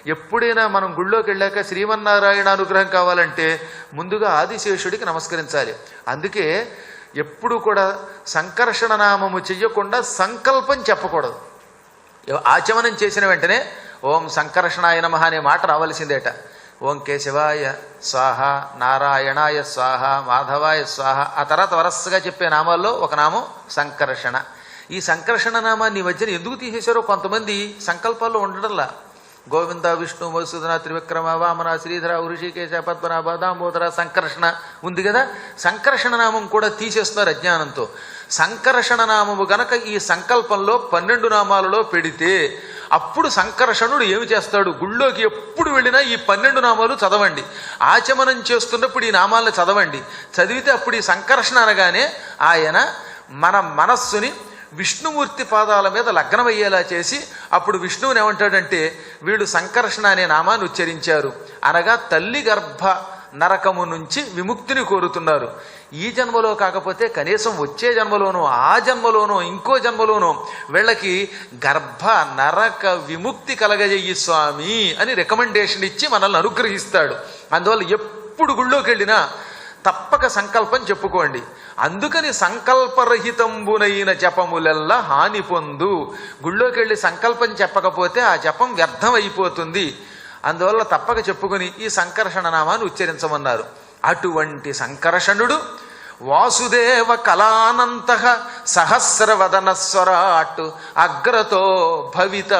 ఎప్పుడైనా మనం గుళ్ళోకి వెళ్ళాక శ్రీమన్నారాయణ అనుగ్రహం కావాలంటే ముందుగా ఆదిశేషుడికి నమస్కరించాలి. అందుకే ఎప్పుడు కూడా సంకర్షణ నామము చెయ్యకుండా సంకల్పం చెప్పకూడదు. ఆచమనం చేసిన వెంటనే ఓం సంకర్షణాయ నమః అనే మాట రావలసిందేట. ఓం కేశవాయ స్వాహ, నారాయణాయ స్వాహ, మాధవాయ స్వాహ. ఆ తర్వాత వరసగా చెప్పే నామాల్లో ఒక నామం సంకర్షణ. ఈ సంకర్షణ నామాన్ని మధ్యన ఎందుకు తీసేశారో కొంతమంది సంకల్పాల్లో ఉండడంలా. గోవింద విష్ణు మధుసూదన త్రివిక్రమ వామన శ్రీధర ఋషికేశ పద్మనాభ దామోదర సంకర్షణ ఉంది కదా, సంకర్షణ నామం కూడా తీసేస్తున్నారు అజ్ఞానంతో. సంకర్షణ నామము గనక ఈ సంకల్పంలో 12 నామాలలో పెడితే అప్పుడు సంకర్షణుడు ఏమి చేస్తాడు? గుళ్ళోకి ఎప్పుడు వెళ్ళినా ఈ 12 నామాలు చదవండి. ఆచమనం చేస్తున్నప్పుడు ఈ నామాలను చదవండి. చదివితే అప్పుడు ఈ సంకర్షణ అనగానే ఆయన మన మనస్సుని విష్ణుమూర్తి పాదాల మీద లగ్నమయ్యేలా చేసి అప్పుడు విష్ణువుని ఏమంటాడంటే వీళ్ళు సంకర్షణ అనే నామాన్ని ఉచ్చరించారు అనగా తల్లి గర్భ నరకము నుంచి విముక్తిని కోరుతున్నారు. ఈ జన్మలో కాకపోతే కనీసం వచ్చే జన్మలోనో ఆ జన్మలోనో ఇంకో జన్మలోనో వీళ్ళకి గర్భ నరక విముక్తి కలగజేయి స్వామి అని రికమెండేషన్ ఇచ్చి మనల్ని అనుగ్రహిస్తాడు. అందువల్ల ఎప్పుడు గుళ్ళోకి వెళ్ళినా తప్పక సంకల్పం చెప్పుకోండి. అందుకని సంకల్పరహితంబునైన జపములెల్లా హాని పొందు. గుళ్ళోకి వెళ్ళి సంకల్పం చెప్పకపోతే ఆ జపం వ్యర్థం అయిపోతుంది. అందువల్ల తప్పక చెప్పుకొని ఈ సంకర్షణ నామాన్ని ఉచ్చరించమన్నారు. అటువంటి సంకర్షణుడు వాసుదేవ కళానంత సహస్రవదన స్వరాట్ అగ్రతో భవిత